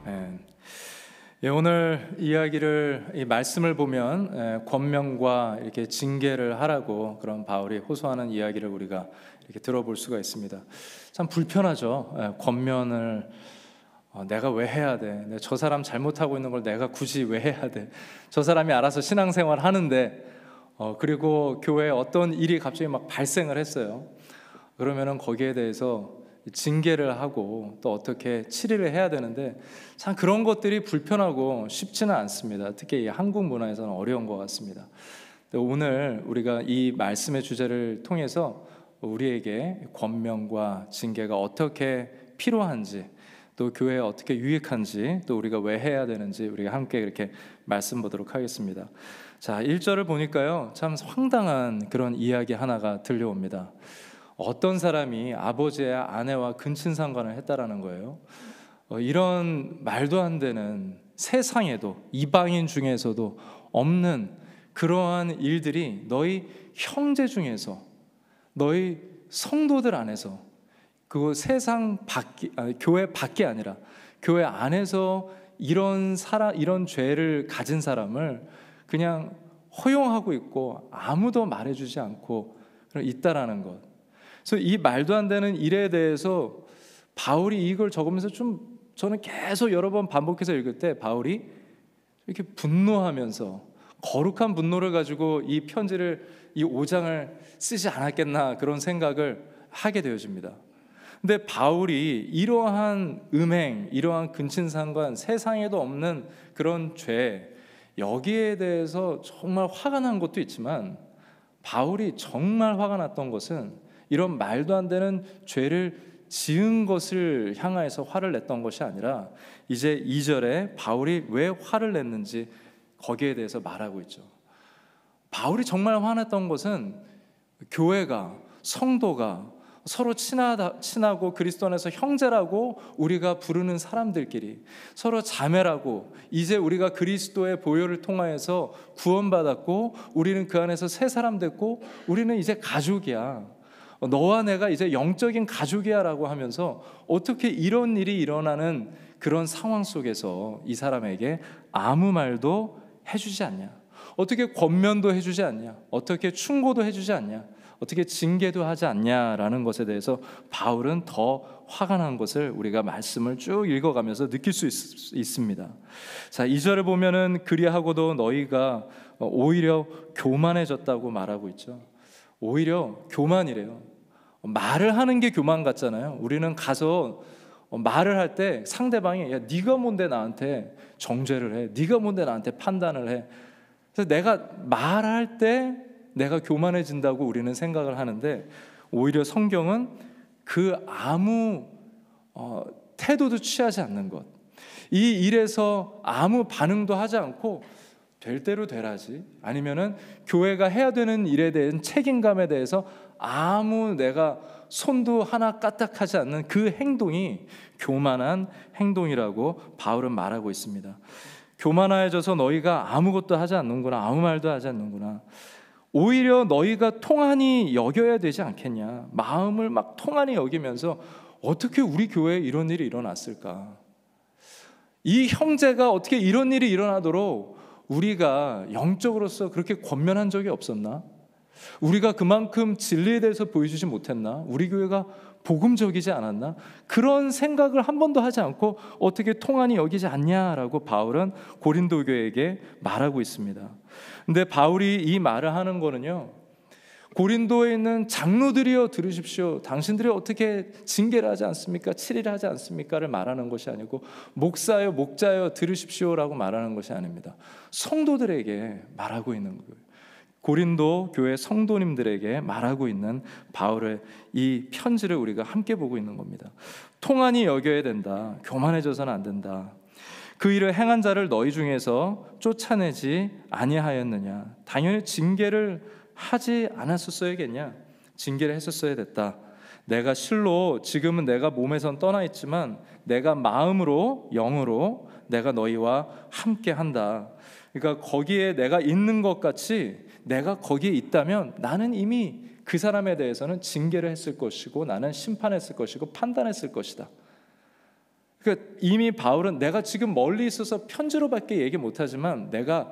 예. 예, 오늘 이야기를 이 말씀을 보면 권면과 이렇게 징계를 하라고 그런 바울이 호소하는 이야기를 우리가 이렇게 들어볼 수가 있습니다. 참 불편하죠. 권면을 내가 왜 해야 돼? 저 사람 잘못하고 있는 걸 내가 굳이 왜 해야 돼? 저 사람이 알아서 신앙생활 하는데 그리고 교회에 어떤 일이 갑자기 막 발생을 했어요. 그러면은 거기에 대해서 징계를 하고 또 어떻게 치리를 해야 되는데 참 그런 것들이 불편하고 쉽지는 않습니다. 특히 이 한국 문화에서는 어려운 것 같습니다. 오늘 우리가 이 말씀의 주제를 통해서 우리에게 권면과 징계가 어떻게 필요한지, 또 교회에 어떻게 유익한지, 또 우리가 왜 해야 되는지 우리가 함께 이렇게 말씀 보도록 하겠습니다. 자, 1절을 보니까요, 참 황당한 그런 이야기 하나가 들려옵니다. 어떤 사람이 아버지의 아내와 근친상간을 했다라는 거예요. 이런 말도 안 되는, 세상에도 이방인 중에서도 없는 그러한 일들이 너희 형제 중에서, 너희 성도들 안에서, 그 세상 밖이, 교회 밖이 아니라 교회 안에서 이런 죄를 가진 사람을 그냥 허용하고 있고 아무도 말해주지 않고 있다라는 것. 그래서 이 말도 안 되는 일에 대해서 바울이 이걸 적으면서 저는 계속 여러 번 반복해서 읽을 때 바울이 이렇게 분노하면서 거룩한 분노를 가지고 이 편지를, 이 5장을 쓰지 않았겠나 그런 생각을 하게 되어집니다. 근데 바울이 이러한 음행, 이러한 근친상간, 세상에도 없는 그런 죄, 여기에 대해서 정말 화가 난 것도 있지만 바울이 정말 화가 났던 것은 이런 말도 안 되는 죄를 지은 것을 향하여서 화를 냈던 것이 아니라 이제 2절에 바울이 왜 화를 냈는지 거기에 대해서 말하고 있죠. 바울이 정말 화났던 것은 교회가, 성도가 서로 친하고 그리스도 안에서 형제라고 우리가 부르는 사람들끼리, 서로 자매라고, 이제 우리가 그리스도의 보혈을 통하여서 구원받았고 우리는 그 안에서 새 사람 됐고 우리는 이제 가족이야, 너와 내가 이제 영적인 가족이야 라고 하면서 어떻게 이런 일이 일어나는 그런 상황 속에서 이 사람에게 아무 말도 해주지 않냐, 어떻게 권면도 해주지 않냐, 어떻게 충고도 해주지 않냐, 어떻게 징계도 하지 않냐라는 것에 대해서 바울은 더 화가 난 것을 우리가 말씀을 쭉 읽어가면서 느낄 수 있습니다. 자, 2절을 보면은 그리하고도 너희가 오히려 교만해졌다고 말하고 있죠. 오히려 교만이래요. 말을 하는 게 교만 같잖아요. 우리는 가서 말을 할 때 상대방이 야, 네가 뭔데 나한테 정죄를 해, 네가 뭔데 나한테 판단을 해. 그래서 내가 말할 때 내가 교만해진다고 우리는 생각을 하는데, 오히려 성경은 그 아무 태도도 취하지 않는 것, 이 일에서 아무 반응도 하지 않고 될 대로 되라지, 아니면은 교회가 해야 되는 일에 대한 책임감에 대해서 아무 내가 손도 하나 까딱하지 않는 그 행동이 교만한 행동이라고 바울은 말하고 있습니다. 교만해져서 너희가 아무것도 하지 않는구나, 아무 말도 하지 않는구나. 오히려 너희가 통한이 여겨야 되지 않겠냐, 마음을 막 통한이 여기면서 어떻게 우리 교회에 이런 일이 일어났을까, 이 형제가 어떻게 이런 일이 일어나도록 우리가 영적으로서 그렇게 권면한 적이 없었나? 우리가 그만큼 진리에 대해서 보여주지 못했나? 우리 교회가 복음적이지 않았나? 그런 생각을 한 번도 하지 않고 어떻게 통한이 여기지 않냐라고 바울은 고린도 교회에게 말하고 있습니다. 근데 바울이 이 말을 하는 거는요, 고린도에 있는 장로들이여 들으십시오, 당신들이 어떻게 징계를 하지 않습니까? 치리를 하지 않습니까?를 말하는 것이 아니고, 목사여 목자여 들으십시오라고 말하는 것이 아닙니다. 성도들에게 말하고 있는 거예요. 고린도 교회 성도님들에게 말하고 있는 바울의 이 편지를 우리가 함께 보고 있는 겁니다. 통한이 여겨야 된다, 교만해져서는 안 된다. 그 일을 행한 자를 너희 중에서 쫓아내지 아니하였느냐, 당연히 징계를 하지 않았었어야겠냐, 징계를 했었어야 됐다. 내가 실로 지금은 내가 몸에선 떠나 있지만 내가 마음으로, 영으로 내가 너희와 함께 한다. 그러니까 거기에 내가 있는 것 같이 내가 거기에 있다면 나는 이미 그 사람에 대해서는 징계를 했을 것이고 나는 심판했을 것이고 판단했을 것이다. 그러니까 이미 바울은 내가 지금 멀리 있어서 편지로밖에 얘기 못하지만 내가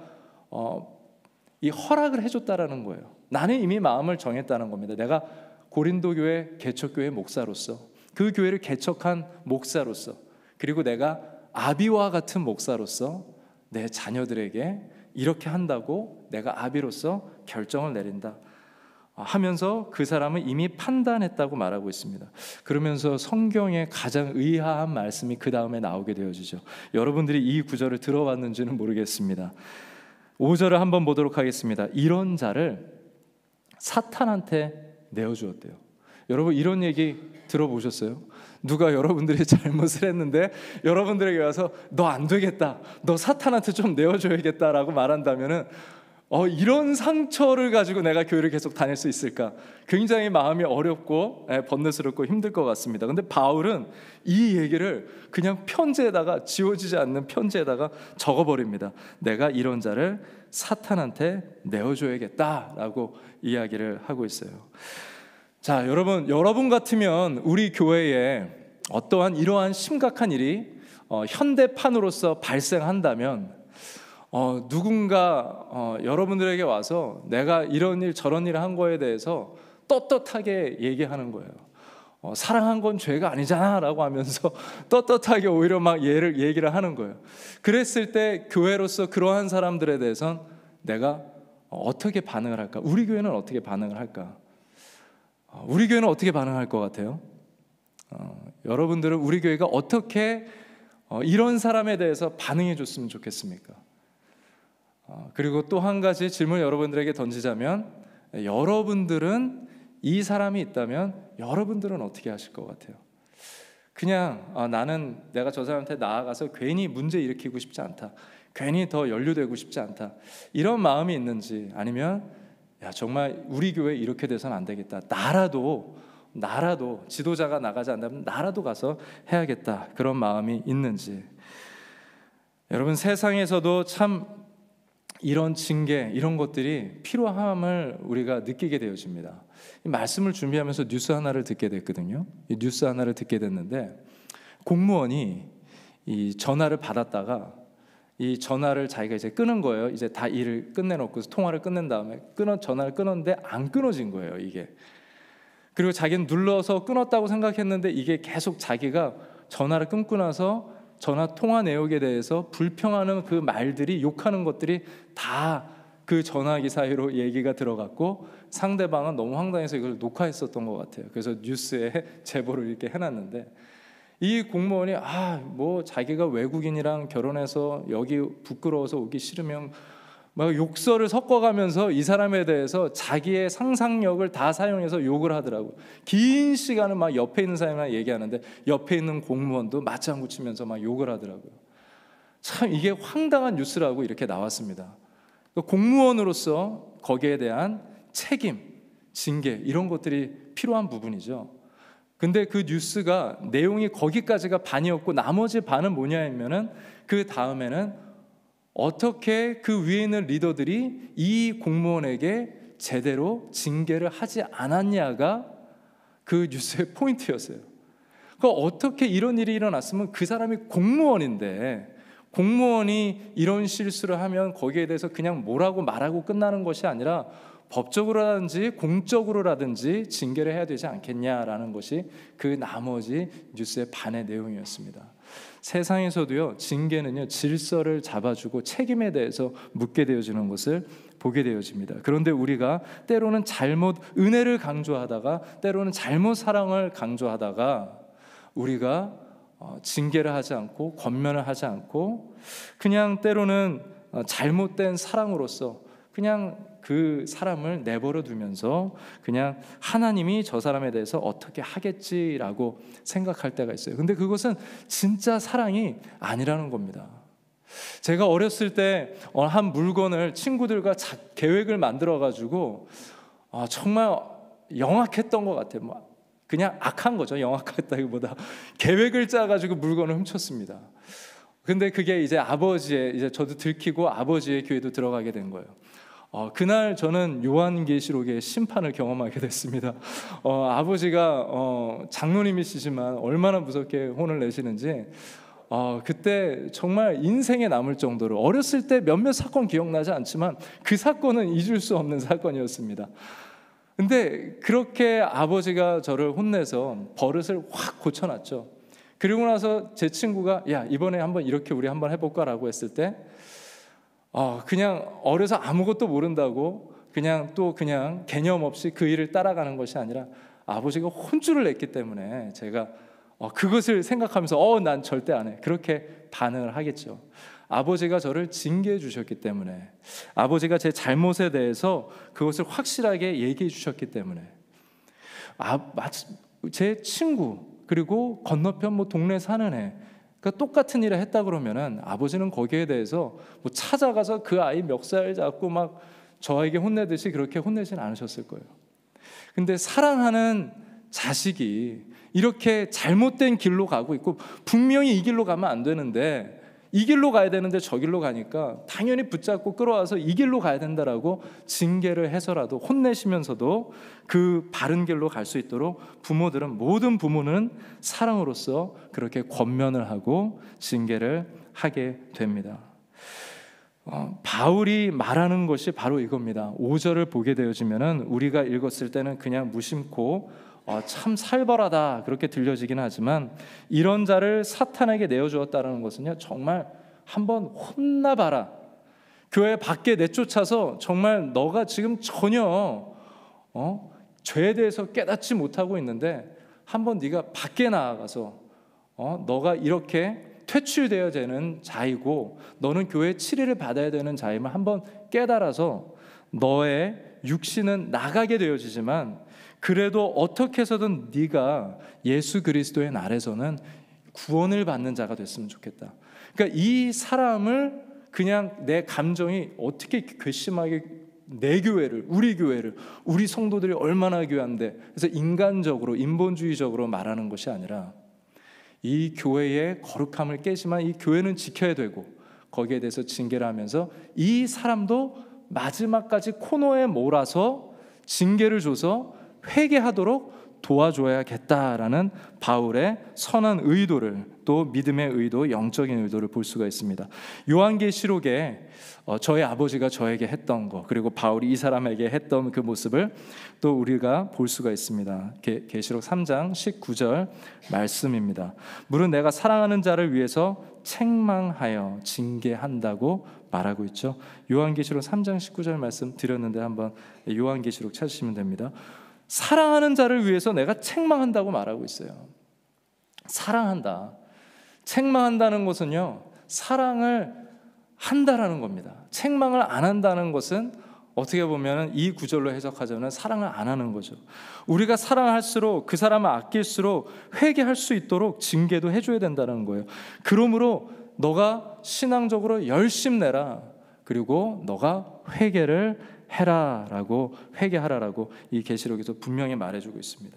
이 허락을 해줬다라는 거예요. 나는 이미 마음을 정했다는 겁니다. 내가 고린도 교회 개척교회 목사로서, 그 교회를 개척한 목사로서, 그리고 내가 아비와 같은 목사로서 내 자녀들에게 이렇게 한다고 내가 아비로서 결정을 내린다 하면서 그 사람은 이미 판단했다고 말하고 있습니다. 그러면서 성경의 가장 의아한 말씀이 그 다음에 나오게 되어지죠. 여러분들이 이 구절을 들어봤는지는 모르겠습니다. 5절을 한번 보도록 하겠습니다. 이런 자를 사탄한테 내어주었대요. 여러분, 이런 얘기 들어보셨어요? 누가 여러분들이 잘못을 했는데 여러분들에게 와서 너 안 되겠다, 너 사탄한테 좀 내어줘야겠다라고 말한다면은 이런 상처를 가지고 내가 교회를 계속 다닐 수 있을까? 굉장히 마음이 어렵고 번뇌스럽고 힘들 것 같습니다. 근데 바울은 이 얘기를 그냥 편지에다가, 지워지지 않는 편지에다가 적어버립니다. 내가 이런 자를 사탄한테 내어줘야겠다라고 이야기를 하고 있어요. 자, 여러분 같으면 우리 교회에 어떠한 이러한 심각한 일이 현대판으로서 발생한다면 누군가 여러분들에게 와서 내가 이런 일 저런 일을 한 거에 대해서 떳떳하게 얘기하는 거예요. 사랑한 건 죄가 아니잖아 라고 하면서 떳떳하게 오히려 막 얘기를 하는 거예요. 그랬을 때 교회로서 그러한 사람들에 대해서는 내가 어떻게 반응을 할까? 우리 교회는 어떻게 반응을 할까? 우리 교회는 어떻게 반응할 것 같아요? 여러분들은 우리 교회가 어떻게 이런 사람에 대해서 반응해 줬으면 좋겠습니까? 그리고 또 한 가지 질문 여러분들에게 던지자면, 여러분들은 이 사람이 있다면 여러분들은 어떻게 하실 것 같아요? 그냥 나는 내가 저 사람한테 나아가서 괜히 문제 일으키고 싶지 않다, 괜히 더 연루되고 싶지 않다, 이런 마음이 있는지, 아니면 야 정말 우리 교회 이렇게 돼서는 안 되겠다, 나라도 지도자가 나가지 않는다면 나라도 가서 해야겠다, 그런 마음이 있는지. 여러분, 세상에서도 참 이런 징계, 이런 것들이 필요함을 우리가 느끼게 되어집니다. 이 말씀을 준비하면서 뉴스 하나를 듣게 됐거든요. 이 뉴스 하나를 듣게 됐는데, 공무원이 이 전화를 받았다가 이 전화를 자기가 이제 끊은 거예요. 이제 다 일을 끝내놓고 통화를 끝낸 다음에 전화를 끊었는데 안 끊어진 거예요, 이게. 그리고 자기는 눌러서 끊었다고 생각했는데 이게 계속 자기가 전화를 끊고 나서 전화 통화 내역에 대해서 불평하는 그 말들이, 욕하는 것들이 다 그 전화기 사이로 얘기가 들어갔고, 상대방은 너무 황당해서 이걸 녹화했었던 것 같아요. 그래서 뉴스에 제보를 이렇게 해놨는데, 이 공무원이 뭐 자기가 외국인이랑 결혼해서 여기 부끄러워서 오기 싫으면 막 욕설을 섞어가면서 이 사람에 대해서 자기의 상상력을 다 사용해서 욕을 하더라고. 긴 시간을 막 옆에 있는 사람이랑 얘기하는데 옆에 있는 공무원도 맞장구 치면서 막 욕을 하더라고요. 참 이게 황당한 뉴스라고 이렇게 나왔습니다. 공무원으로서 거기에 대한 책임, 징계, 이런 것들이 필요한 부분이죠. 근데 그 뉴스가 내용이 거기까지가 반이었고 나머지 반은 뭐냐면은 그 다음에는 어떻게 그 위에 있는 리더들이 이 공무원에게 제대로 징계를 하지 않았냐가 그 뉴스의 포인트였어요. 그러니까 어떻게 이런 일이 일어났으면, 그 사람이 공무원인데 공무원이 이런 실수를 하면 거기에 대해서 그냥 뭐라고 말하고 끝나는 것이 아니라 법적으로라든지 공적으로라든지 징계를 해야 되지 않겠냐라는 것이 그 나머지 뉴스의 반의 내용이었습니다. 세상에서도요, 징계는요, 질서를 잡아주고 책임에 대해서 묻게 되어지는 것을 보게 되어집니다. 그런데 우리가 때로는 잘못 은혜를 강조하다가, 때로는 잘못 사랑을 강조하다가, 우리가 징계를 하지 않고 권면을 하지 않고 그냥 때로는 잘못된 사랑으로서 그냥 그 사람을 내버려 두면서 그냥 하나님이 저 사람에 대해서 어떻게 하겠지라고 생각할 때가 있어요. 근데 그것은 진짜 사랑이 아니라는 겁니다. 제가 어렸을 때 한 물건을 친구들과 계획을 만들어 가지고 정말 영악했던 것 같아요. 그냥 악한 거죠. 영악했다기보다 계획을 짜가지고 물건을 훔쳤습니다. 근데 그게 이제 이제 저도 들키고 아버지의 교회도 들어가게 된 거예요. 그날 저는 요한계시록의 심판을 경험하게 됐습니다. 아버지가 장로님이시지만 얼마나 무섭게 혼을 내시는지 그때 정말 인생에 남을 정도로 어렸을 때 몇몇 사건 기억나지 않지만 그 사건은 잊을 수 없는 사건이었습니다. 근데 그렇게 아버지가 저를 혼내서 버릇을 확 고쳐놨죠. 그리고 나서 제 친구가 야 이번에 한번 이렇게 우리 한번 해볼까 라고 했을 때 그냥 어려서 아무것도 모른다고 그냥 개념 없이 그 일을 따라가는 것이 아니라 아버지가 혼쭐을 냈기 때문에 제가 그것을 생각하면서 난 절대 안 해 그렇게 반응을 하겠죠. 아버지가 저를 징계해 주셨기 때문에, 아버지가 제 잘못에 대해서 그것을 확실하게 얘기해 주셨기 때문에, 제 친구 그리고 건너편 동네 사는 애 똑같은 일을 했다 그러면은 아버지는 거기에 대해서 찾아가서 그 아이 멱살 잡고 막 저에게 혼내듯이 그렇게 혼내진 않으셨을 거예요. 근데 사랑하는 자식이 이렇게 잘못된 길로 가고 있고 분명히 이 길로 가면 안 되는데 이 길로 가야 되는데 저 길로 가니까 당연히 붙잡고 끌어와서 이 길로 가야 된다라고 징계를 해서라도 혼내시면서도 그 바른 길로 갈 수 있도록 모든 부모는 사랑으로서 그렇게 권면을 하고 징계를 하게 됩니다. 바울이 말하는 것이 바로 이겁니다. 5절을 보게 되어지면은 우리가 읽었을 때는 그냥 무심코 참 살벌하다 그렇게 들려지긴 하지만 이런 자를 사탄에게 내어주었다는 것은요 정말 한번 혼나봐라. 교회 밖에 내쫓아서 정말 너가 지금 전혀 죄에 대해서 깨닫지 못하고 있는데 한번 네가 밖에 나아가서 너가 이렇게 퇴출되어야 되는 자이고 너는 교회 치리를 받아야 되는 자임을 한번 깨달아서 너의 육신은 나가게 되어지지만 그래도 어떻게 해서든 네가 예수 그리스도의 날에서는 구원을 받는 자가 됐으면 좋겠다. 그러니까 이 사람을 그냥 내 감정이 어떻게 괘씸하게 내 교회를, 우리 성도들이 얼마나 귀한데 그래서 인간적으로 인본주의적으로 말하는 것이 아니라 이 교회의 거룩함을 깨지만 이 교회는 지켜야 되고 거기에 대해서 징계를 하면서 이 사람도 마지막까지 코너에 몰아서 징계를 줘서 회개하도록 도와줘야겠다라는 바울의 선한 의도를 또 믿음의 의도, 영적인 의도를 볼 수가 있습니다. 요한계시록에 저의 아버지가 저에게 했던 거 그리고 바울이 이 사람에게 했던 그 모습을 또 우리가 볼 수가 있습니다. 계시록 3장 19절 말씀입니다. 물은 내가 사랑하는 자를 위해서 책망하여 징계한다고 말하고 있죠. 요한계시록 3장 19절 말씀 드렸는데 한번 요한계시록 찾으시면 됩니다. 사랑하는 자를 위해서 내가 책망한다고 말하고 있어요. 사랑한다. 책망한다는 것은요 사랑을 한다라는 겁니다. 책망을 안 한다는 것은 어떻게 보면 이 구절로 해석하자면 사랑을 안 하는 거죠. 우리가 사랑할수록 그 사람을 아낄수록 회개할 수 있도록 징계도 해줘야 된다는 거예요. 그러므로 너가 신앙적으로 열심 내라. 그리고 너가 회개를 해라라고 회개하라라고 이 계시록에서 분명히 말해주고 있습니다.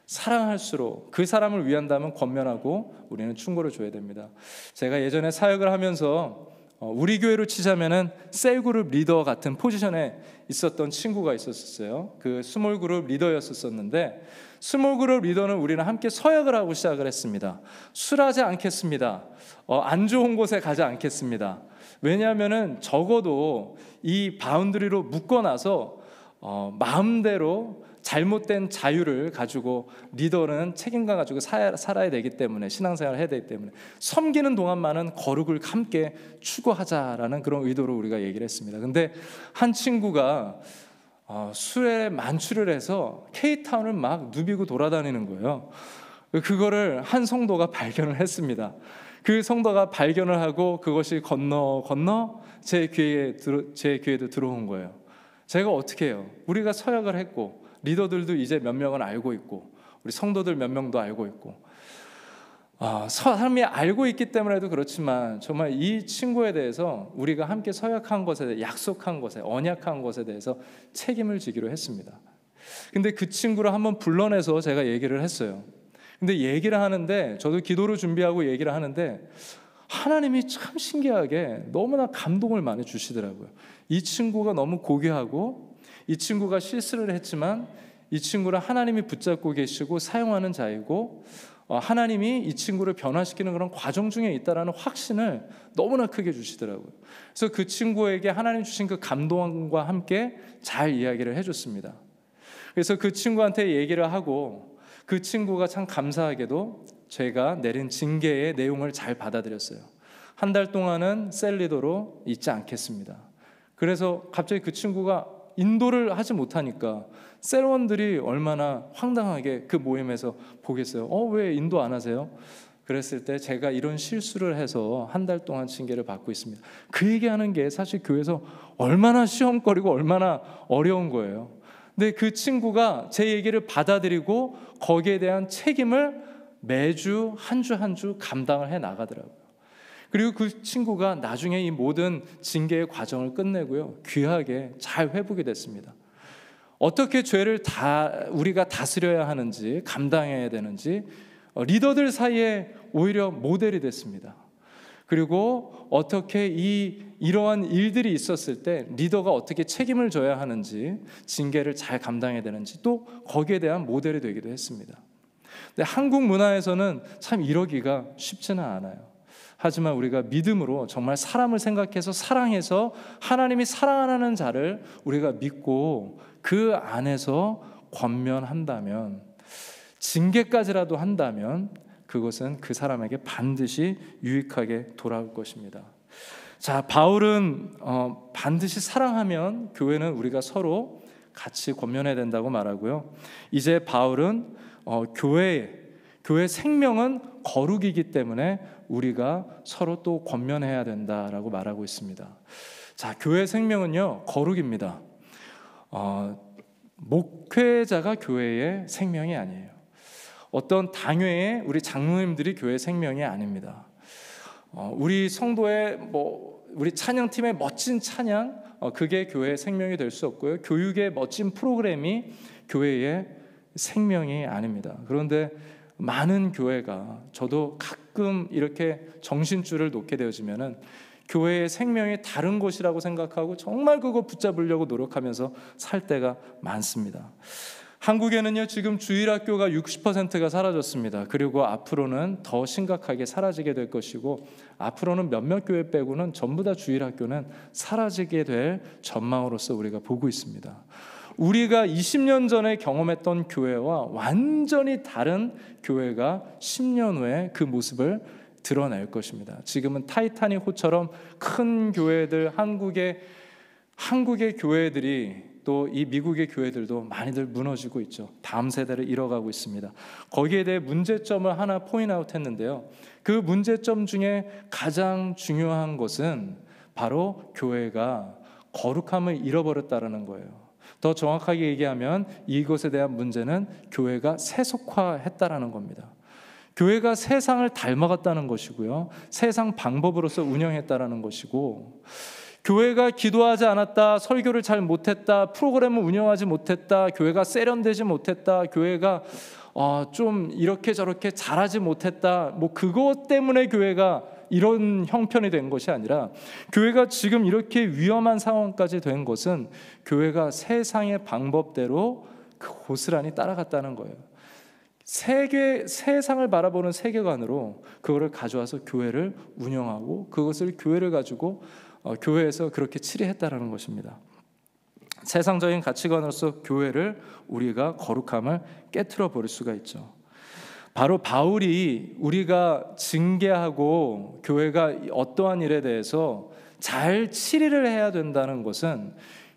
사랑할수록 그 사람을 위한다면 권면하고 우리는 충고를 줘야 됩니다. 제가 예전에 사역을 하면서 우리 교회로 치자면은 셀그룹 리더 같은 포지션에 있었던 친구가 있었어요. 그 스몰그룹 리더였었는데 스몰그룹 리더는 우리는 함께 서역을 하고 시작을 했습니다. 술하지 않겠습니다. 안 좋은 곳에 가지 않겠습니다. 왜냐하면은 적어도 이 바운드리로 묶어놔서 마음대로 잘못된 자유를 가지고 리더는 책임감 가지고 살아야 되기 때문에 신앙생활을 해야 되기 때문에 섬기는 동안만은 거룩을 함께 추구하자라는 그런 의도로 우리가 얘기를 했습니다. 근데 한 친구가 술에 만취를 해서 K타운을 막 누비고 돌아다니는 거예요. 그거를 한 성도가 발견을 했습니다. 그 성도가 발견을 하고 그것이 건너 제 귀에도 들어온 거예요. 제가 어떻게 해요? 우리가 서약을 했고 리더들도 이제 몇 명은 알고 있고 우리 성도들 몇 명도 알고 있고 사람이 알고 있기 때문에도 그렇지만 정말 이 친구에 대해서 우리가 함께 서약한 것에 약속한 것에 언약한 것에 대해서 책임을 지기로 했습니다. 근데 그 친구를 한번 불러내서 제가 얘기를 했어요. 근데 얘기를 하는데 저도 기도를 준비하고 얘기를 하는데 하나님이 참 신기하게 너무나 감동을 많이 주시더라고요. 이 친구가 너무 고귀하고 이 친구가 실수를 했지만 이 친구를 하나님이 붙잡고 계시고 사용하는 자이고 하나님이 이 친구를 변화시키는 그런 과정 중에 있다라는 확신을 너무나 크게 주시더라고요. 그래서 그 친구에게 하나님 주신 그 감동과 함께 잘 이야기를 해줬습니다. 그래서 그 친구한테 얘기를 하고 그 친구가 참 감사하게도 제가 내린 징계의 내용을 잘 받아들였어요. 한 달 동안은 셀리더로 있지 않겠습니다. 그래서 갑자기 그 친구가 인도를 하지 못하니까 셀원들이 얼마나 황당하게 그 모임에서 보겠어요. 왜 인도 안 하세요? 그랬을 때 제가 이런 실수를 해서 한 달 동안 징계를 받고 있습니다. 그 얘기하는 게 사실 교회에서 얼마나 시험거리고 얼마나 어려운 거예요. 근데 그 친구가 제 얘기를 받아들이고 거기에 대한 책임을 매주 한 주 한 주 감당을 해 나가더라고요. 그리고 그 친구가 나중에 이 모든 징계의 과정을 끝내고요, 귀하게 잘 회복이 됐습니다. 어떻게 죄를 우리가 다스려야 하는지, 감당해야 되는지 리더들 사이에 오히려 모델이 됐습니다. 그리고 어떻게 이러한 일들이 있었을 때 리더가 어떻게 책임을 져야 하는지, 징계를 잘 감당해야 되는지 또 거기에 대한 모델이 되기도 했습니다. 근데 한국 문화에서는 참 이러기가 쉽지는 않아요. 하지만 우리가 믿음으로 정말 사람을 생각해서 사랑해서 하나님이 사랑하는 자를 우리가 믿고 그 안에서 권면한다면, 징계까지라도 한다면 그것은 그 사람에게 반드시 유익하게 돌아올 것입니다. 자, 바울은 반드시 사랑하면 교회는 우리가 서로 같이 권면해야 된다고 말하고요. 이제 바울은 교회 생명은 거룩이기 때문에 우리가 서로 또 권면해야 된다라고 말하고 있습니다. 자, 교회 생명은요, 거룩입니다. 목회자가 교회의 생명이 아니에요. 어떤 당회의 우리 장로님들이 교회 생명이 아닙니다. 우리 성도의 우리 찬양팀의 멋진 찬양, 그게 교회의 생명이 될 수 없고요. 교육의 멋진 프로그램이 교회의 생명이 아닙니다. 그런데 많은 교회가, 저도 가끔 이렇게 정신줄을 놓게 되어지면은 교회의 생명이 다른 곳이라고 생각하고 정말 그거 붙잡으려고 노력하면서 살 때가 많습니다. 한국에는요, 지금 주일학교가 60%가 사라졌습니다. 그리고 앞으로는 더 심각하게 사라지게 될 것이고, 앞으로는 몇몇 교회 빼고는 전부 다 주일학교는 사라지게 될 전망으로서 우리가 보고 있습니다. 우리가 20년 전에 경험했던 교회와 완전히 다른 교회가 10년 후에 그 모습을 드러낼 것입니다. 지금은 타이타닉 호처럼 큰 교회들, 한국의 교회들이, 또 이 미국의 교회들도 많이들 무너지고 있죠. 다음 세대를 잃어가고 있습니다. 거기에 대해 문제점을 하나 포인트아웃 했는데요, 그 문제점 중에 가장 중요한 것은 바로 교회가 거룩함을 잃어버렸다는 거예요. 더 정확하게 얘기하면 이것에 대한 문제는 교회가 세속화했다라는 겁니다. 교회가 세상을 닮아갔다는 것이고요, 세상 방법으로서 운영했다라는 것이고, 교회가 기도하지 않았다, 설교를 잘 못했다, 프로그램을 운영하지 못했다, 교회가 세련되지 못했다, 교회가 좀 이렇게 저렇게 잘하지 못했다, 그것 때문에 교회가 이런 형편이 된 것이 아니라, 교회가 지금 이렇게 위험한 상황까지 된 것은 교회가 세상의 방법대로 그 고스란히 따라갔다는 거예요. 세상을 바라보는 세계관으로 그거를 가져와서 교회를 운영하고, 그것을 교회를 가지고 교회에서 그렇게 치리했다라는 것입니다. 세상적인 가치관으로서 교회를 우리가 거룩함을 깨트려 버릴 수가 있죠. 바로 바울이 우리가 징계하고 교회가 어떠한 일에 대해서 잘 치리를 해야 된다는 것은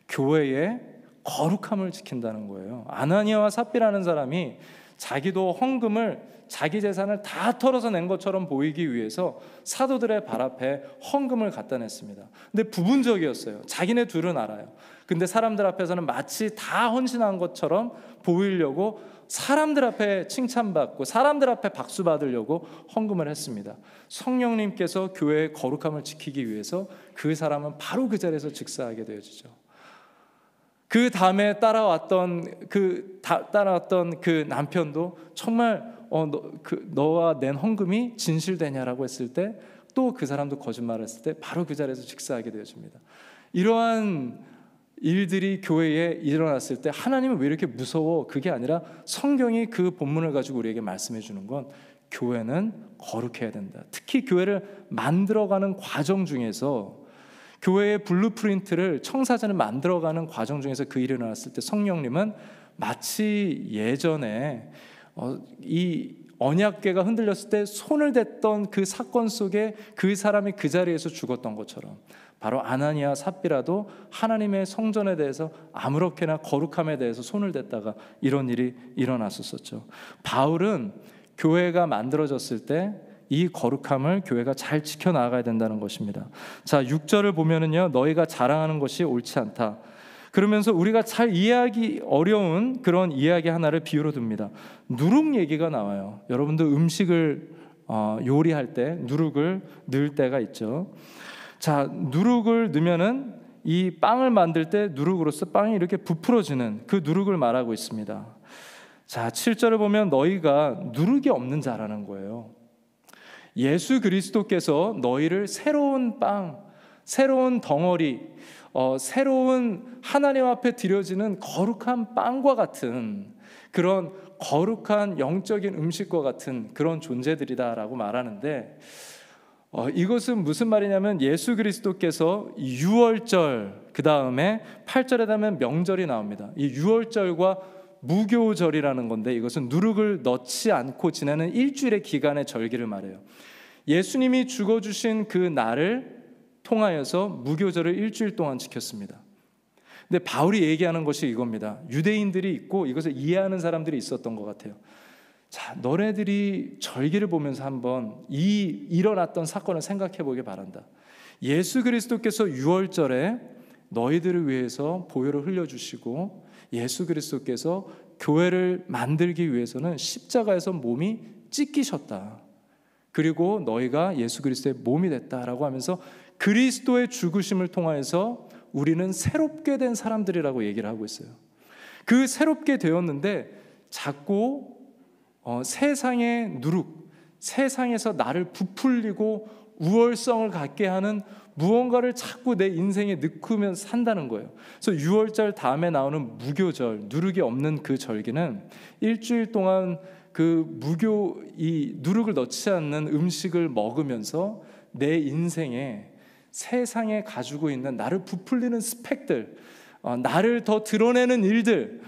교회의 거룩함을 지킨다는 거예요. 아나니아와 삽비라는 사람이 자기도 헌금을, 자기 재산을 다 털어서 낸 것처럼 보이기 위해서 사도들의 발 앞에 헌금을 갖다 냈습니다. 근데 부분적이었어요. 자기네 둘은 알아요. 근데 사람들 앞에서는 마치 다 헌신한 것처럼 보이려고 사람들 앞에 칭찬받고 사람들 앞에 박수 받으려고 헌금을 했습니다. 성령님께서 교회의 거룩함을 지키기 위해서 그 사람은 바로 그 자리에서 즉사하게 되어지죠. 그 다음에 따라왔던 그 남편도 정말 너와 낸 헌금이 진실되냐라고 했을 때, 또 그 사람도 거짓말을 했을 때 바로 그 자리에서 즉사하게 되어집니다. 이러한 일들이 교회에 일어났을 때 하나님은 왜 이렇게 무서워? 그게 아니라 성경이 그 본문을 가지고 우리에게 말씀해 주는 건 교회는 거룩해야 된다. 특히 교회를 만들어가는 과정 중에서, 교회의 블루프린트를, 청사진을 만들어가는 과정 중에서 그 일이 일어났을 때 성령님은 마치 예전에 이 언약궤가 흔들렸을 때 손을 댔던 그 사건 속에 그 사람이 그 자리에서 죽었던 것처럼, 바로 아나니아 삽비라도 하나님의 성전에 대해서 아무렇게나 거룩함에 대해서 손을 댔다가 이런 일이 일어났었죠. 바울은 교회가 만들어졌을 때 이 거룩함을 교회가 잘 지켜나가야 된다는 것입니다. 자, 6절을 보면은요, 너희가 자랑하는 것이 옳지 않다. 그러면서 우리가 잘 이해하기 어려운 그런 이야기 하나를 비유로 듭니다. 누룩 얘기가 나와요. 여러분도 음식을 요리할 때 누룩을 넣을 때가 있죠. 자, 누룩을 넣으면은 이 빵을 만들 때 누룩으로서 빵이 이렇게 부풀어지는 그 누룩을 말하고 있습니다. 자, 7절을 보면 너희가 누룩이 없는 자라는 거예요. 예수 그리스도께서 너희를 새로운 빵, 새로운 덩어리, 새로운 하나님 앞에 드려지는 거룩한 빵과 같은 그런 거룩한 영적인 음식과 같은 그런 존재들이다라고 말하는데, 이것은 무슨 말이냐면 예수 그리스도께서 유월절, 그 다음에 8절에 가면 명절이 나옵니다. 이 유월절과 무교절이라는 건데, 이것은 누룩을 넣지 않고 지내는 일주일의 기간의 절기를 말해요. 예수님이 죽어주신 그 날을 통하여서 무교절을 일주일 동안 지켰습니다. 근데 바울이 얘기하는 것이 이겁니다. 유대인들이 있고 이것을 이해하는 사람들이 있었던 것 같아요. 자, 너네들이 절기를 보면서 한번 일어났던 사건을 생각해 보길 바란다. 예수 그리스도께서 유월절에 너희들을 위해서 보혈을 흘려주시고, 예수 그리스도께서 교회를 만들기 위해서는 십자가에서 몸이 찢기셨다. 그리고 너희가 예수 그리스도의 몸이 됐다라고 하면서 그리스도의 죽으심을 통하여서 우리는 새롭게 된 사람들이라고 얘기를 하고 있어요. 그 새롭게 되었는데 자꾸 세상의 누룩, 세상에서 나를 부풀리고 우월성을 갖게 하는 무언가를 자꾸 내 인생에 넣으면 산다는 거예요. 그래서 6월절 다음에 나오는 무교절, 누룩이 없는 그 절기는 일주일 동안 그 이 누룩을 넣지 않는 음식을 먹으면서 내 인생에 세상에 가지고 있는 나를 부풀리는 스펙들, 나를 더 드러내는 일들,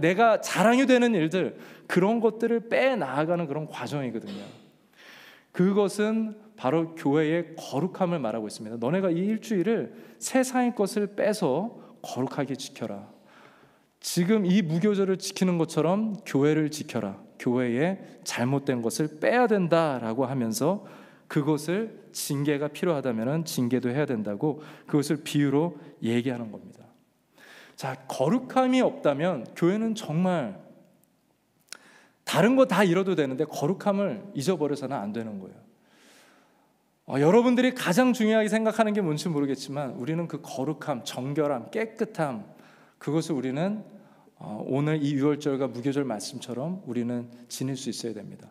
내가 자랑이 되는 일들, 그런 것들을 빼나가는 그런 과정이거든요. 그것은 바로 교회의 거룩함을 말하고 있습니다. 너네가 이 일주일을 세상의 것을 빼서 거룩하게 지켜라. 지금 이 무교절을 지키는 것처럼 교회를 지켜라. 교회에 잘못된 것을 빼야 된다라고 하면서 그것을 징계가 필요하다면 징계도 해야 된다고 그것을 비유로 얘기하는 겁니다. 자, 거룩함이 없다면 교회는 정말 다른 거 다 잃어도 되는데 거룩함을 잊어버려서는 안 되는 거예요. 여러분들이 가장 중요하게 생각하는 게 뭔지 모르겠지만 우리는 그 거룩함, 정결함, 깨끗함, 그것을 우리는 오늘 이 유월절과 무교절 말씀처럼 우리는 지닐 수 있어야 됩니다.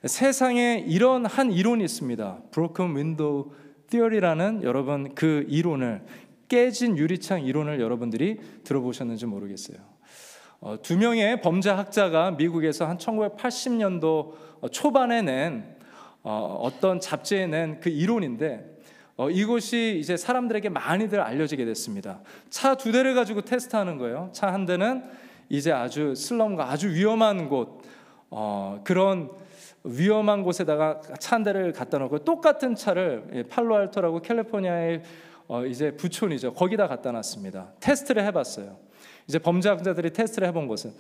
세상에 이런 한 이론이 있습니다. Broken Window Theory라는 여러분 그 이론을, 깨진 유리창 이론을 여러분들이 들어보셨는지 모르겠어요. 두 명의 범죄학자가 미국에서 한 1980년도 초반에 낸 어떤 잡지에 낸 그 이론인데, 이것이 이제 사람들에게 많이들 알려지게 됐습니다. 차 두 대를 가지고 테스트하는 거예요. 차 한 대는 이제 아주 슬럼과 아주 위험한 곳, 그런 위험한 곳에다가 차 한 대를 갖다 놓고 똑같은 차를 팔로알토라고 캘리포니아의 이제 부촌이죠. 거기다 갖다 놨습니다. 테스트를 해봤어요. 이제 범죄학자들이 테스트를 해본 것은,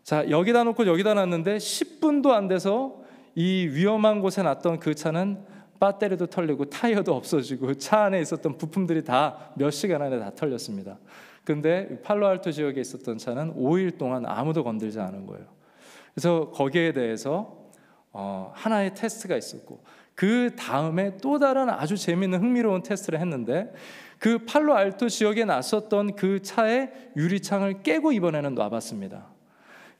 자, 여기다 놓고 여기다 놨는데 10분도 안 돼서 이 위험한 곳에 놨던 그 차는 배터리도 털리고 타이어도 없어지고 차 안에 있었던 부품들이 다 몇 시간 안에 다 털렸습니다. 근데 팔로알토 지역에 있었던 차는 5일 동안 아무도 건들지 않은 거예요. 그래서 거기에 대해서 하나의 테스트가 있었고, 그 다음에 또 다른 아주 재미있는 흥미로운 테스트를 했는데, 그 팔로알토 지역에 놨었던 그 차의 유리창을 깨고 이번에는 놔봤습니다.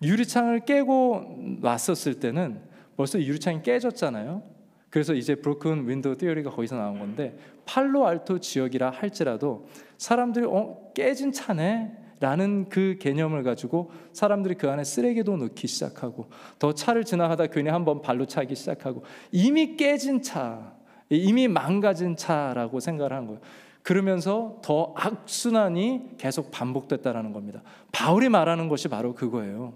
유리창을 깨고 놨었을 때는 벌써 유리창이 깨졌잖아요. 그래서 이제 브로큰 윈도우 티어리가 거기서 나온 건데, 팔로알토 지역이라 할지라도 사람들이 깨진 차네 라는 그 개념을 가지고 사람들이 그 안에 쓰레기도 넣기 시작하고, 더 차를 지나가다 괜히 한번 발로 차기 시작하고, 이미 깨진 차, 이미 망가진 차라고 생각을 한 거예요. 그러면서 더 악순환이 계속 반복됐다라는 겁니다. 바울이 말하는 것이 바로 그거예요.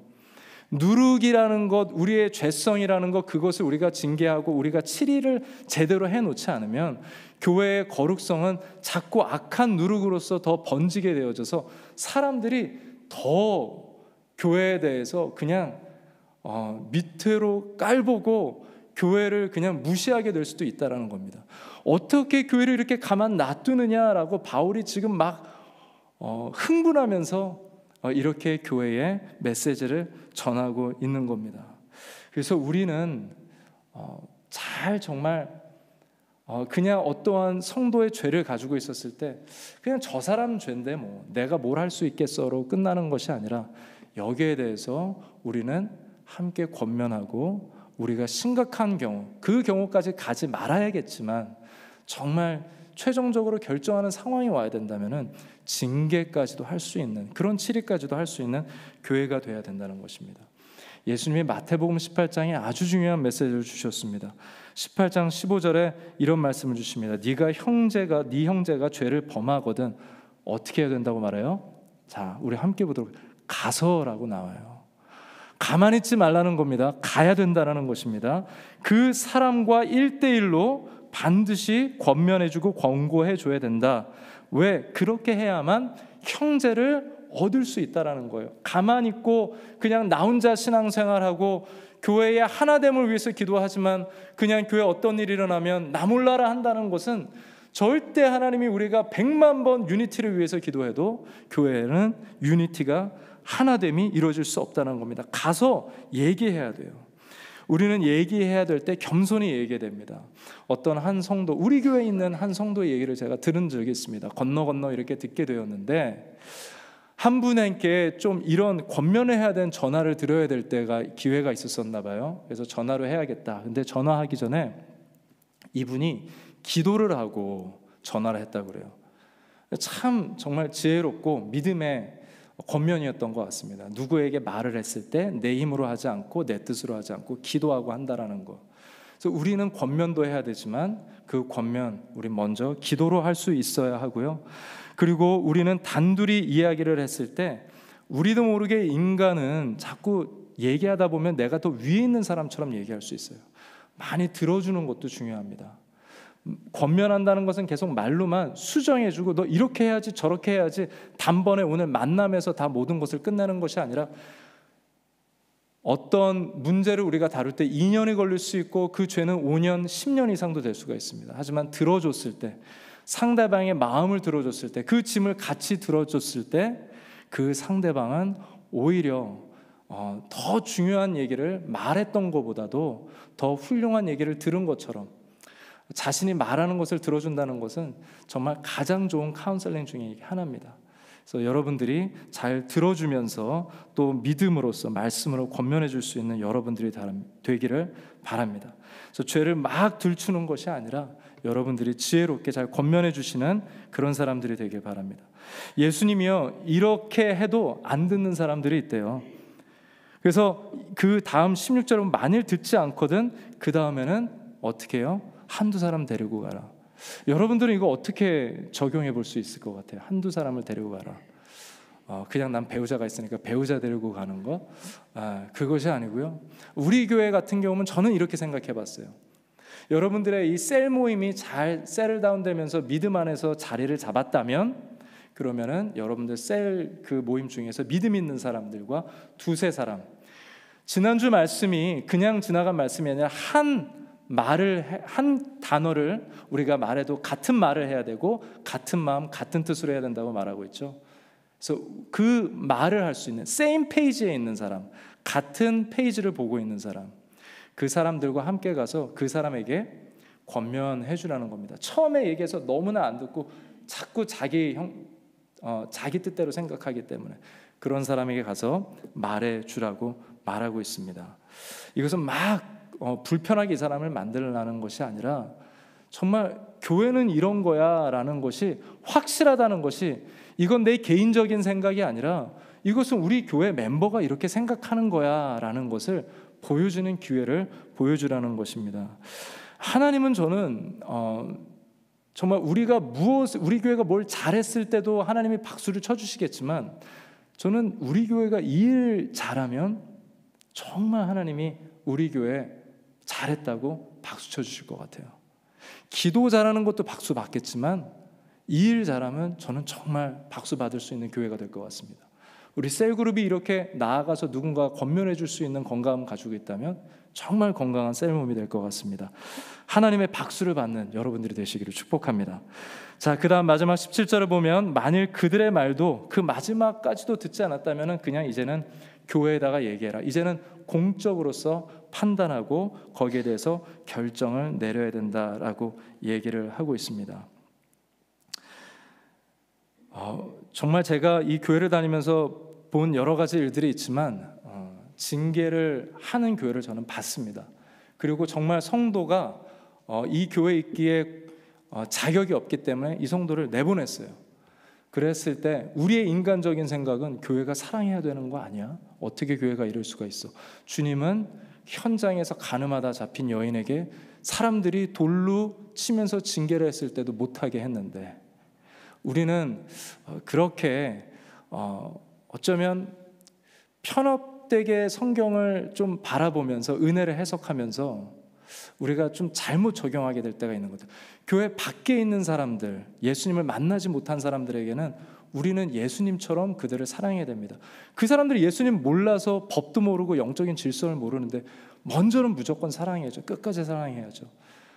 누룩이라는 것, 우리의 죄성이라는 것, 그것을 우리가 징계하고 우리가 치리를 제대로 해놓지 않으면 교회의 거룩성은 자꾸 악한 누룩으로서 더 번지게 되어져서 사람들이 더 교회에 대해서 그냥 밑으로 깔보고 교회를 그냥 무시하게 될 수도 있다는 겁니다. 어떻게 교회를 이렇게 가만 놔두느냐라고 바울이 지금 막 흥분하면서 이렇게 교회에 메시지를 전하고 있는 겁니다. 그래서 우리는 잘 정말 그냥 어떠한 성도의 죄를 가지고 있었을 때 그냥 저 사람 죄인데 뭐 내가 뭘 할 수 있겠어로 끝나는 것이 아니라, 여기에 대해서 우리는 함께 권면하고 우리가 심각한 경우, 그 경우까지 가지 말아야겠지만 정말 최종적으로 결정하는 상황이 와야 된다면은 징계까지도 할 수 있는, 그런 치리까지도 할 수 있는 교회가 돼야 된다는 것입니다. 예수님이 마태복음 18장에 아주 중요한 메시지를 주셨습니다. 18장 15절에 이런 말씀을 주십니다. 네 형제가 죄를 범하거든 어떻게 해야 된다고 말해요? 자, 우리 함께 보도록, 가서라고 나와요. 가만히 있지 말라는 겁니다. 가야 된다는 것입니다. 그 사람과 1대1로 반드시 권면해주고 권고해줘야 된다. 왜? 그렇게 해야만 형제를 얻을 수 있다라는 거예요. 가만히 있고 그냥 나 혼자 신앙생활하고 교회의 하나됨을 위해서 기도하지만 그냥 교회 어떤 일이 일어나면 나 몰라라 한다는 것은, 절대 하나님이 우리가 100만 번 유니티를 위해서 기도해도 교회는 유니티가, 하나됨이 이루어질 수 없다는 겁니다. 가서 얘기해야 돼요. 우리는 얘기해야 될 때 겸손히 얘기해야 됩니다. 어떤 한 성도, 우리 교회에 있는 한 성도의 얘기를 제가 들은 적이 있습니다. 건너 이렇게 듣게 되었는데, 한 분에게 좀 이런 권면을 해야 되는 전화를 드려야 될 때가 기회가 있었었나 봐요. 그래서 전화로 해야겠다. 근데 전화하기 전에 이분이 기도를 하고 전화를 했다고 그래요. 참 정말 지혜롭고 믿음의 권면이었던 것 같습니다. 누구에게 말을 했을 때 내 힘으로 하지 않고 내 뜻으로 하지 않고 기도하고 한다라는 거. 그래서 우리는 권면도 해야 되지만 그 권면 우리 먼저 기도로 할 수 있어야 하고요. 그리고 우리는 단둘이 이야기를 했을 때 우리도 모르게 인간은 자꾸 얘기하다 보면 내가 더 위에 있는 사람처럼 얘기할 수 있어요. 많이 들어주는 것도 중요합니다. 권면한다는 것은 계속 말로만 수정해주고 너 이렇게 해야지 저렇게 해야지 단번에 오늘 만남에서 다 모든 것을 끝내는 것이 아니라, 어떤 문제를 우리가 다룰 때 2년이 걸릴 수 있고 그 죄는 5년, 10년 이상도 될 수가 있습니다. 하지만 들어줬을 때, 상대방의 마음을 들어줬을 때, 그 짐을 같이 들어줬을 때 그 상대방은 오히려 더 중요한 얘기를 말했던 것보다도 더 훌륭한 얘기를 들은 것처럼, 자신이 말하는 것을 들어준다는 것은 정말 가장 좋은 카운셀링 중에 하나입니다. 그래서 여러분들이 잘 들어주면서 또 믿음으로써 말씀으로 권면해 줄 수 있는 여러분들이 되기를 바랍니다. 그래서 죄를 막 들추는 것이 아니라 여러분들이 지혜롭게 잘 권면해 주시는 그런 사람들이 되길 바랍니다. 예수님이요, 이렇게 해도 안 듣는 사람들이 있대요. 그래서 그 다음 16절은 만일 듣지 않거든 그 다음에는 어떻게 해요? 한두 사람 데리고 가라. 여러분들은 이거 어떻게 적용해 볼 수 있을 것 같아요? 한두 사람을 데리고 가라. 그냥 난 배우자가 있으니까 배우자 데리고 가는 거, 그것이 아니고요. 우리 교회 같은 경우는 저는 이렇게 생각해 봤어요. 여러분들의 이 셀 모임이 잘 셀다운 되면서 믿음 안에서 자리를 잡았다면, 그러면은 여러분들 셀 그 모임 중에서 믿음 있는 사람들과 두세 사람, 지난주 말씀이 그냥 지나간 말씀이 아니라 한 단어를 우리가 말해도 같은 말을 해야 되고 같은 마음 같은 뜻으로 해야 된다고 말하고 있죠. 그래서 그 말을 할 수 있는 same 페이지에 있는 사람, 같은 페이지를 보고 있는 사람, 그 사람들과 함께 가서 그 사람에게 권면해 주라는 겁니다. 처음에 얘기해서 너무나 안 듣고 자꾸 자기 뜻대로 생각하기 때문에 그런 사람에게 가서 말해 주라고 말하고 있습니다. 이것은 막 불편하게 이 사람을 만들려는 것이 아니라 정말 교회는 이런 거야 라는 것이 확실하다는 것이, 이건 내 개인적인 생각이 아니라 이것은 우리 교회 멤버가 이렇게 생각하는 거야 라는 것을 보여주는 기회를 보여주라는 것입니다. 하나님은 저는 정말 우리 교회가 뭘 잘했을 때도 하나님이 박수를 쳐주시겠지만, 저는 우리 교회가 이 일 잘하면 정말 하나님이 우리 교회 잘했다고 박수 쳐주실 것 같아요. 기도 잘하는 것도 박수 받겠지만 이 일 잘하면 저는 정말 박수 받을 수 있는 교회가 될 것 같습니다. 우리 셀그룹이 이렇게 나아가서 누군가 권면해 줄 수 있는 건강을 가지고 있다면 정말 건강한 셀몸이 될 것 같습니다. 하나님의 박수를 받는 여러분들이 되시기를 축복합니다. 자, 그 다음 마지막 17절을 보면, 만일 그들의 말도 그 마지막까지도 듣지 않았다면 그냥 이제는 교회에다가 얘기해라. 이제는 공적으로서 판단하고 거기에 대해서 결정을 내려야 된다라고 얘기를 하고 있습니다. 정말 제가 이 교회를 다니면서 본 여러 가지 일들이 있지만 징계를 하는 교회를 저는 봤습니다. 그리고 정말 성도가 이 교회에 있기에 자격이 없기 때문에 이 성도를 내보냈어요. 그랬을 때 우리의 인간적인 생각은 교회가 사랑해야 되는 거 아니야? 어떻게 교회가 이럴 수가 있어? 주님은 현장에서 가늠하다 잡힌 여인에게 사람들이 돌로 치면서 징계를 했을 때도 못하게 했는데, 우리는 그렇게 어쩌면 편협되게 성경을 좀 바라보면서 은혜를 해석하면서 우리가 좀 잘못 적용하게 될 때가 있는 거죠. 교회 밖에 있는 사람들, 예수님을 만나지 못한 사람들에게는 우리는 예수님처럼 그들을 사랑해야 됩니다. 그 사람들이 예수님 몰라서 법도 모르고 영적인 질서를 모르는데 먼저는 무조건 사랑해야죠. 끝까지 사랑해야죠.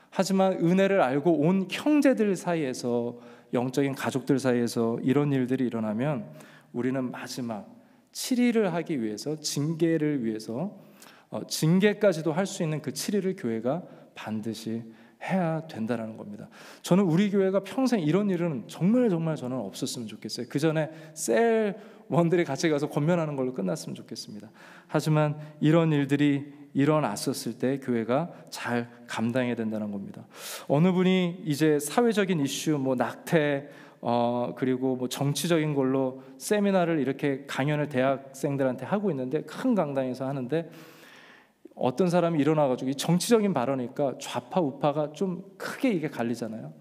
하지만 은혜를 알고 온 형제들 사이에서, 영적인 가족들 사이에서 이런 일들이 일어나면 우리는 마지막 7일을 하기 위해서, 징계를 위해서 징계까지도 할 수 있는 그 7일을 교회가 반드시 해야 된다는 겁니다. 저는 우리 교회가 평생 이런 일은 정말 저는 없었으면 좋겠어요. 그 전에 셀원들이 같이 가서 권면하는 걸로 끝났으면 좋겠습니다. 하지만 이런 일들이 일어났었을 때 교회가 잘 감당해야 된다는 겁니다. 어느 분이 이제 사회적인 이슈, 낙태, 그리고 정치적인 걸로 세미나를 이렇게 강연을 대학생들한테 하고 있는데, 큰 강당에서 하는데 어떤 사람이 일어나가지고, 이 정치적인 발언이니까 좌파 우파가 좀 크게 이게 갈리잖아요.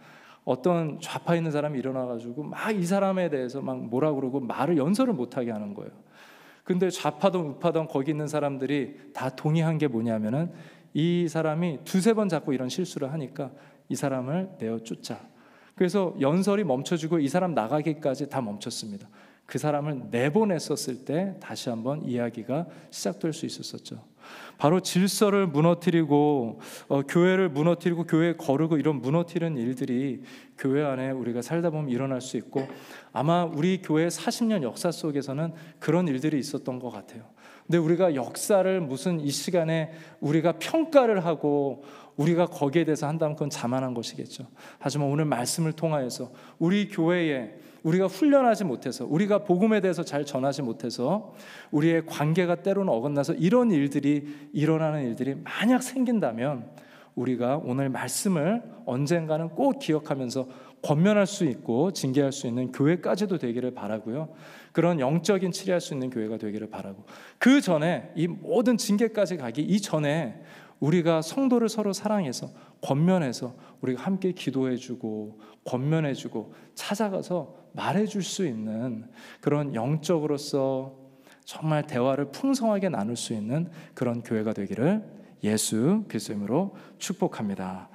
어떤 좌파 있는 사람이 일어나가지고 막 이 사람에 대해서 막 뭐라 그러고 말을 연설을 못하게 하는 거예요. 근데 좌파든 우파든 거기 있는 사람들이 다 동의한 게 뭐냐면은, 이 사람이 두세 번 자꾸 이런 실수를 하니까 이 사람을 내어쫓자. 그래서 연설이 멈춰지고 이 사람 나가기까지 다 멈췄습니다. 그 사람을 내보냈었을 때 다시 한번 이야기가 시작될 수 있었었죠. 바로 질서를 무너뜨리고 교회를 무너뜨리고 교회에 거르고 이런 무너뜨리는 일들이 교회 안에 우리가 살다 보면 일어날 수 있고, 아마 우리 교회 40년 역사 속에서는 그런 일들이 있었던 것 같아요. 근데 우리가 역사를 무슨 이 시간에 우리가 평가를 하고 우리가 거기에 대해서 한다면 그건 자만한 것이겠죠. 하지만 오늘 말씀을 통하여서 우리 교회에 우리가 훈련하지 못해서, 우리가 복음에 대해서 잘 전하지 못해서 우리의 관계가 때로는 어긋나서 이런 일들이 일어나는 일들이 만약 생긴다면, 우리가 오늘 말씀을 언젠가는 꼭 기억하면서 권면할 수 있고 징계할 수 있는 교회까지도 되기를 바라고요. 그런 영적인 치료할 수 있는 교회가 되기를 바라고, 그 전에 이 모든 징계까지 가기 이전에 우리가 성도를 서로 사랑해서 권면해서 우리가 함께 기도해주고 권면해주고 찾아가서 말해줄 수 있는 그런 영적으로서 정말 대화를 풍성하게 나눌 수 있는 그런 교회가 되기를 예수 그리스도의 이름으로 축복합니다.